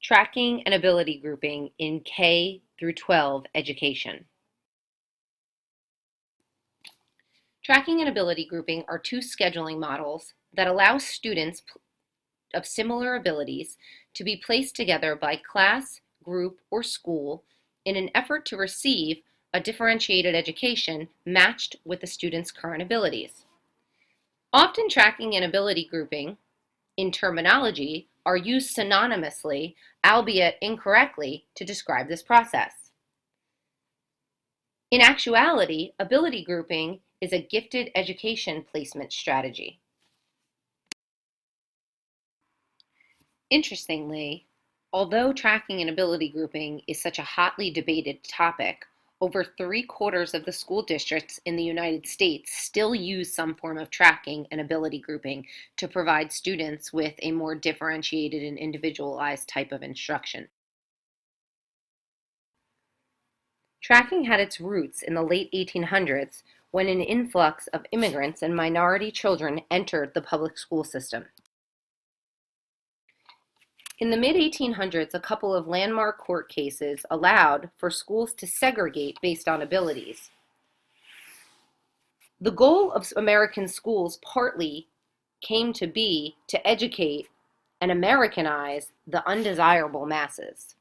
Tracking and ability grouping in K through 12 education. Tracking and ability grouping are two scheduling models that allow students of similar abilities to be placed together by class, group, or school in an effort to receive a differentiated education matched with the student's current abilities. Often tracking and ability grouping in terminology are used synonymously, albeit incorrectly, to describe this process. In actuality, ability grouping is a gifted education placement strategy. Interestingly, although tracking and ability grouping is such a hotly debated topic, over 3/4 of the school districts in the United States still use some form of tracking and ability grouping to provide students with a more differentiated and individualized type of instruction. Tracking had its roots in the late 1800s when an influx of immigrants and minority children entered the public school system. In the mid-1800s, a couple of landmark court cases allowed for schools to segregate based on abilities. The goal of American schools partly came to be to educate and Americanize the undesirable masses.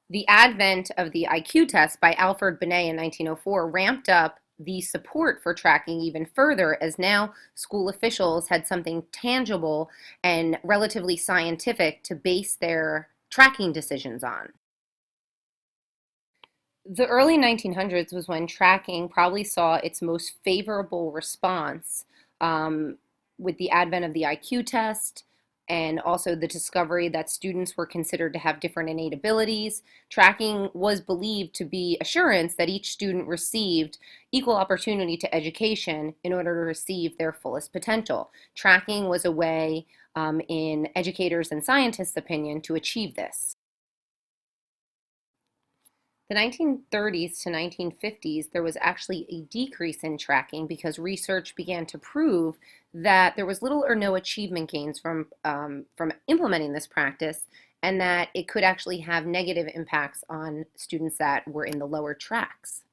The advent of the IQ test by Alfred Binet in 1904 ramped up the support for tracking even further, as now school officials had something tangible and relatively scientific to base their tracking decisions on. The early 1900s was when tracking probably saw its most favorable response, with the advent of the IQ test and also the discovery that students were considered to have different innate abilities. Tracking was believed to be assurance that each student received equal opportunity to education in order to receive their fullest potential. Tracking was a way, in educators' and scientists' opinion, to achieve this. The 1930s to 1950s, there was actually a decrease in tracking because research began to prove that there was little or no achievement gains from implementing this practice, and that it could actually have negative impacts on students that were in the lower tracks.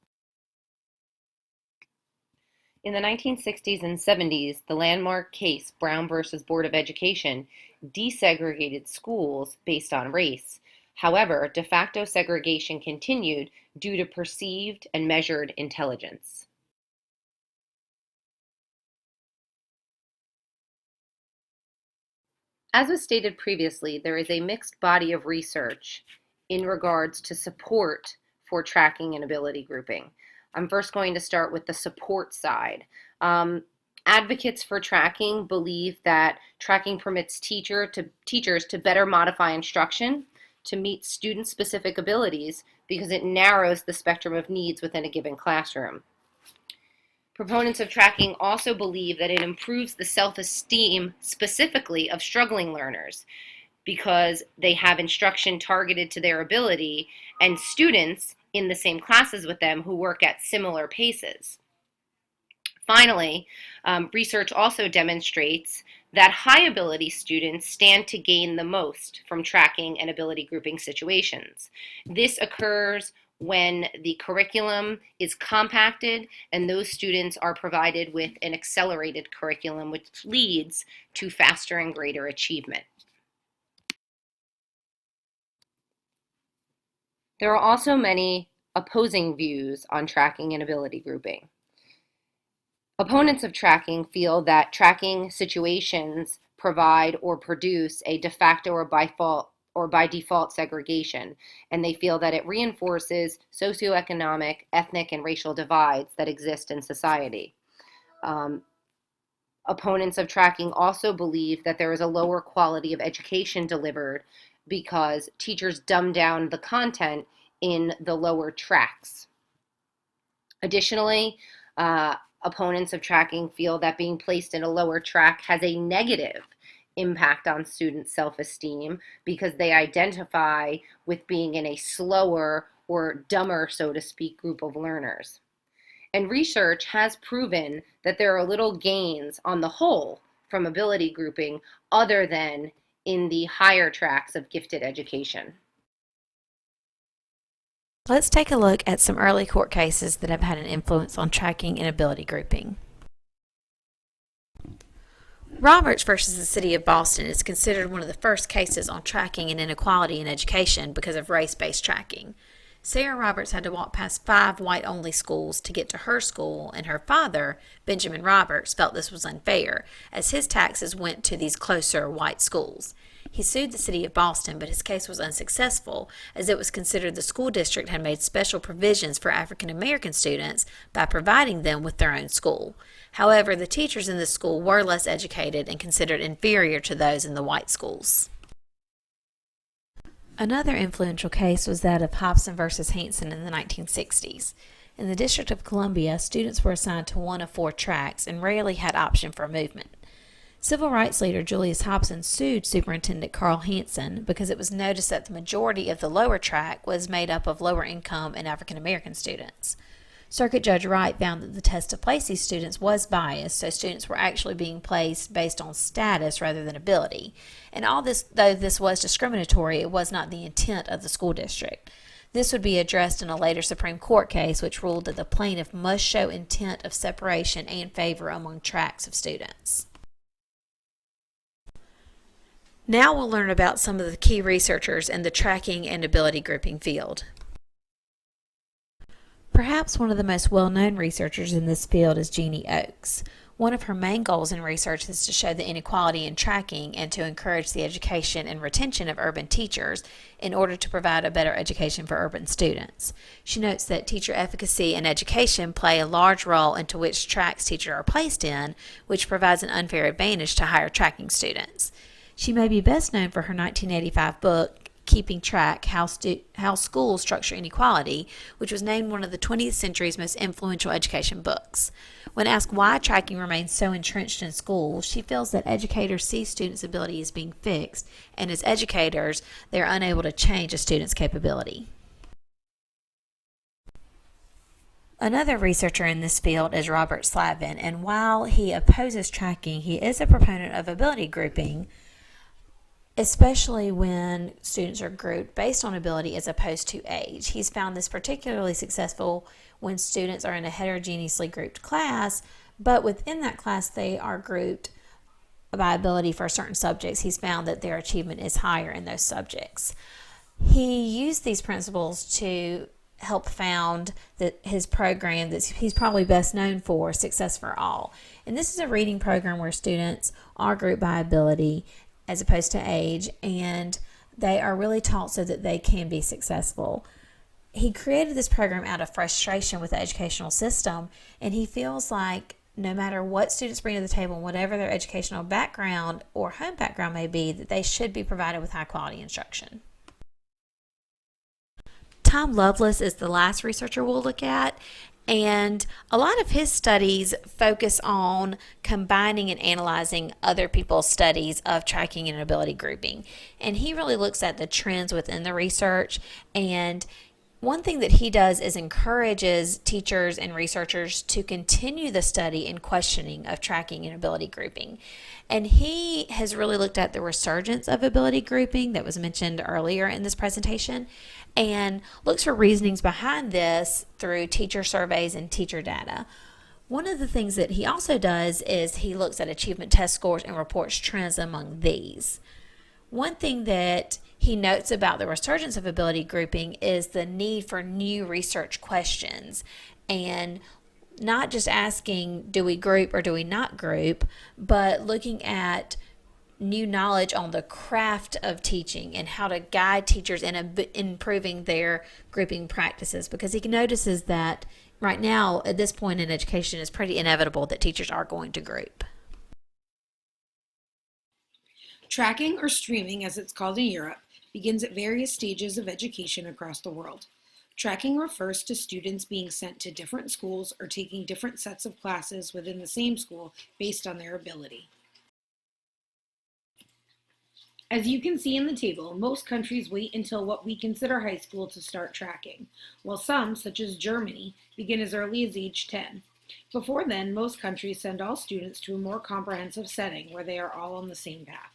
In the 1960s and 70s, the landmark case, Brown versus Board of Education, desegregated schools based on race. However, de facto segregation continued due to perceived and measured intelligence. As was stated previously, there is a mixed body of research in regards to support for tracking and ability grouping. I'm first going to start with the support side. Advocates for tracking believe that tracking permits teachers to better modify instruction to meet student-specific abilities because it narrows the spectrum of needs within a given classroom. Proponents of tracking also believe that it improves the self-esteem specifically of struggling learners because they have instruction targeted to their ability and students in the same classes with them who work at similar paces. Finally, research also demonstrates that high ability students stand to gain the most from tracking and ability grouping situations. This occurs when the curriculum is compacted and those students are provided with an accelerated curriculum, which leads to faster and greater achievement. There are also many opposing views on tracking and ability grouping. Opponents of tracking feel that tracking situations provide or produce a de facto or by default segregation, and they feel that it reinforces socioeconomic, ethnic, and racial divides that exist in society. Opponents of tracking also believe that there is a lower quality of education delivered because teachers dumb down the content in the lower tracks. Additionally, opponents of tracking feel that being placed in a lower track has a negative impact on student self-esteem because they identify with being in a slower or dumber, so to speak, group of learners. And research has proven that there are little gains on the whole from ability grouping other than in the higher tracks of gifted education. Let's take a look at some early court cases that have had an influence on tracking and ability grouping. Roberts versus the City of Boston is considered one of the first cases on tracking and inequality in education because of race-based tracking. Sarah Roberts had to walk past 5 white-only schools to get to her school, and her father, Benjamin Roberts, felt this was unfair, as his taxes went to these closer white schools. He sued the City of Boston, but his case was unsuccessful, as it was considered the school district had made special provisions for African American students by providing them with their own school. However, the teachers in this school were less educated and considered inferior to those in the white schools. Another influential case was that of Hobson versus Hanson in the 1960s. In the District of Columbia, students were assigned to one of 4 tracks and rarely had option for movement. Civil rights leader Julius Hobson sued Superintendent Carl Hansen because it was noticed that the majority of the lower track was made up of lower income and African American students. Circuit Judge Wright found that the test to place these students was biased, so students were actually being placed based on status rather than ability. And all this, though this was discriminatory, it was not the intent of the school district. This would be addressed in a later Supreme Court case, which ruled that the plaintiff must show intent of separation and favor among tracks of students. Now we'll learn about some of the key researchers in the tracking and ability grouping field. Perhaps one of the most well-known researchers in this field is Jeannie Oakes. One of her main goals in research is to show the inequality in tracking and to encourage the education and retention of urban teachers in order to provide a better education for urban students. She notes that teacher efficacy and education play a large role into which tracks teachers are placed in, which provides an unfair advantage to higher tracking students. She may be best known for her 1985 book, Keeping Track, How Schools Structure Inequality, which was named one of the 20th century's most influential education books. When asked why tracking remains so entrenched in schools, she feels that educators see students' ability as being fixed, and as educators, they are unable to change a student's capability. Another researcher in this field is Robert Slavin, and while he opposes tracking, he is a proponent of ability grouping, especially when students are grouped based on ability as opposed to age. He's found this particularly successful when students are in a heterogeneously grouped class, but within that class they are grouped by ability for certain subjects. He's found that their achievement is higher in those subjects. He used these principles to help found his program that he's probably best known for, Success for All. And this is a reading program where students are grouped by ability as opposed to age, and they are really taught so that they can be successful. He created this program out of frustration with the educational system, and he feels like no matter what students bring to the table, whatever their educational background or home background may be, that they should be provided with high quality instruction. Tom Lovelace is the last researcher we'll look at, and a lot of his studies focus on combining and analyzing other people's studies of tracking and ability grouping. And he really looks at the trends within the research. And one thing that he does is encourages teachers and researchers to continue the study and questioning of tracking and ability grouping. And he has really looked at the resurgence of ability grouping that was mentioned earlier in this presentation, and looks for reasonings behind this through teacher surveys and teacher data. One of the things that he also does is he looks at achievement test scores and reports trends among these. One thing that he notes about the resurgence of ability grouping is the need for new research questions, and not just asking, do we group or do we not group, but looking at new knowledge on the craft of teaching and how to guide teachers in improving their grouping practices, because he notices that right now at this point in education it's pretty inevitable that teachers are going to group. Tracking, or streaming as it's called in Europe, begins at various stages of education across the world. Tracking refers to students being sent to different schools or taking different sets of classes within the same school based on their ability. As you can see in the table, most countries wait until what we consider high school to start tracking, while some, such as Germany, begin as early as age 10. Before then, most countries send all students to a more comprehensive setting where they are all on the same path.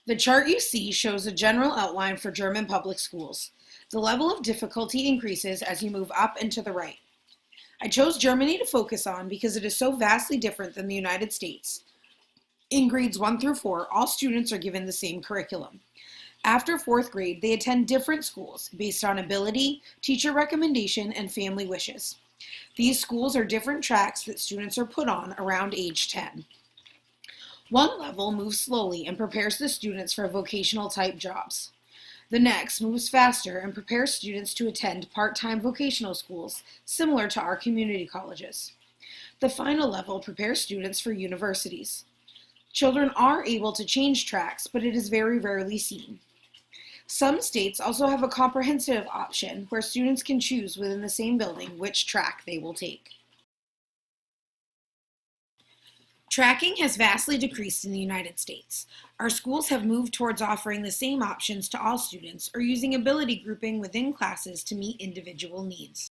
The chart you see shows a general outline for German public schools. The level of difficulty increases as you move up and to the right. I chose Germany to focus on because it is so vastly different than the United States. In grades 1 through 4, all students are given the same curriculum. After 4th grade, they attend different schools based on ability, teacher recommendation, and family wishes. These schools are different tracks that students are put on around age 10. One level moves slowly and prepares the students for vocational type jobs. The next moves faster and prepares students to attend part-time vocational schools, similar to our community colleges. The final level prepares students for universities. Children are able to change tracks, but it is very rarely seen. Some states also have a comprehensive option where students can choose within the same building which track they will take. Tracking has vastly decreased in the United States. Our schools have moved towards offering the same options to all students or using ability grouping within classes to meet individual needs.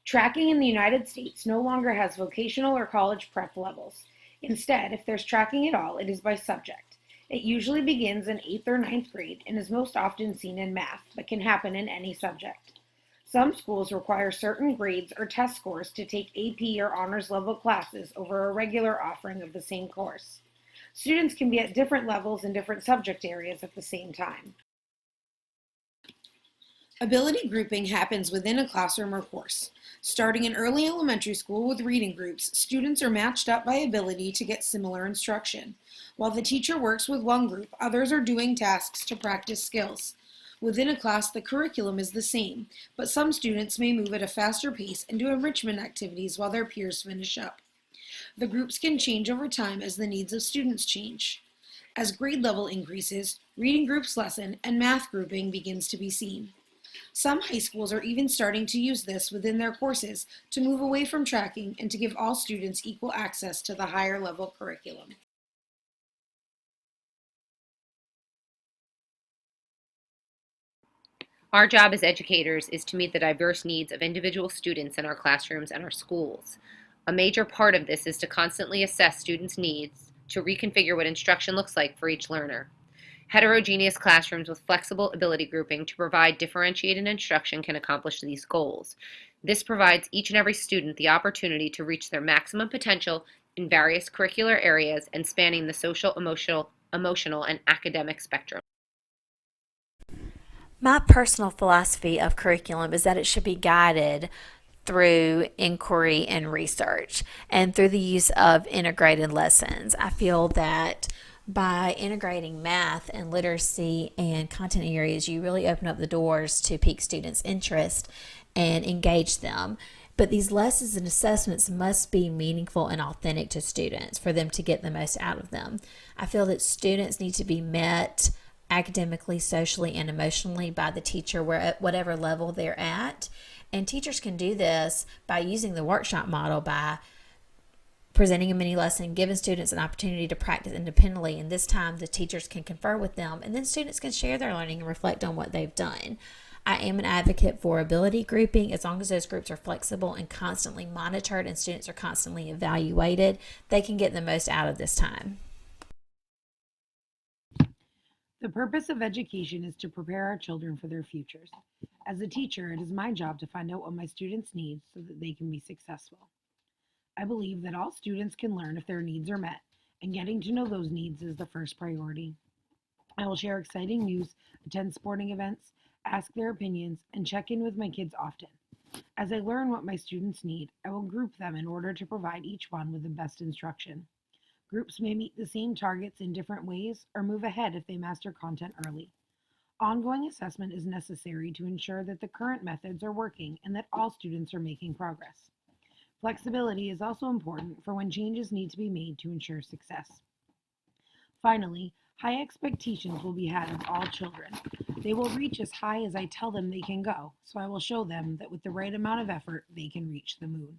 Tracking in the United States no longer has vocational or college prep levels. Instead, if there's tracking at all, it is by subject. It usually begins in 8th or 9th grade and is most often seen in math, but can happen in any subject. Some schools require certain grades or test scores to take AP or honors level classes over a regular offering of the same course. Students can be at different levels in different subject areas at the same time. Ability grouping happens within a classroom or course. Starting in early elementary school with reading groups, students are matched up by ability to get similar instruction. While the teacher works with one group, others are doing tasks to practice skills. Within a class, the curriculum is the same, but some students may move at a faster pace and do enrichment activities while their peers finish up. The groups can change over time as the needs of students change. As grade level increases, reading groups lessen and math grouping begins to be seen. Some high schools are even starting to use this within their courses to move away from tracking and to give all students equal access to the higher level curriculum. Our job as educators is to meet the diverse needs of individual students in our classrooms and our schools. A major part of this is to constantly assess students' needs to reconfigure what instruction looks like for each learner. Heterogeneous classrooms with flexible ability grouping to provide differentiated instruction can accomplish these goals. This provides each and every student the opportunity to reach their maximum potential in various curricular areas and spanning the social, emotional, and academic spectrum. My personal philosophy of curriculum is that it should be guided through inquiry and research and through the use of integrated lessons. I feel that by integrating math and literacy and content areas, you really open up the doors to pique students' interest and engage them. But these lessons and assessments must be meaningful and authentic to students for them to get the most out of them. I feel that students need to be met academically, socially, and emotionally by the teacher at whatever level they're at. And teachers can do this by using the workshop model, by presenting a mini lesson, giving students an opportunity to practice independently, and this time the teachers can confer with them, and then students can share their learning and reflect on what they've done. I am an advocate for ability grouping. As long as those groups are flexible and constantly monitored and students are constantly evaluated, they can get the most out of this time. The purpose of education is to prepare our children for their futures. As a teacher, it is my job to find out what my students need so that they can be successful. I believe that all students can learn if their needs are met, and getting to know those needs is the first priority. I will share exciting news, attend sporting events, ask their opinions, and check in with my kids often. As I learn what my students need, I will group them in order to provide each one with the best instruction. Groups may meet the same targets in different ways or move ahead if they master content early. Ongoing assessment is necessary to ensure that the current methods are working and that all students are making progress. Flexibility is also important for when changes need to be made to ensure success. Finally, high expectations will be had of all children. They will reach as high as I tell them they can go, so I will show them that with the right amount of effort, they can reach the moon.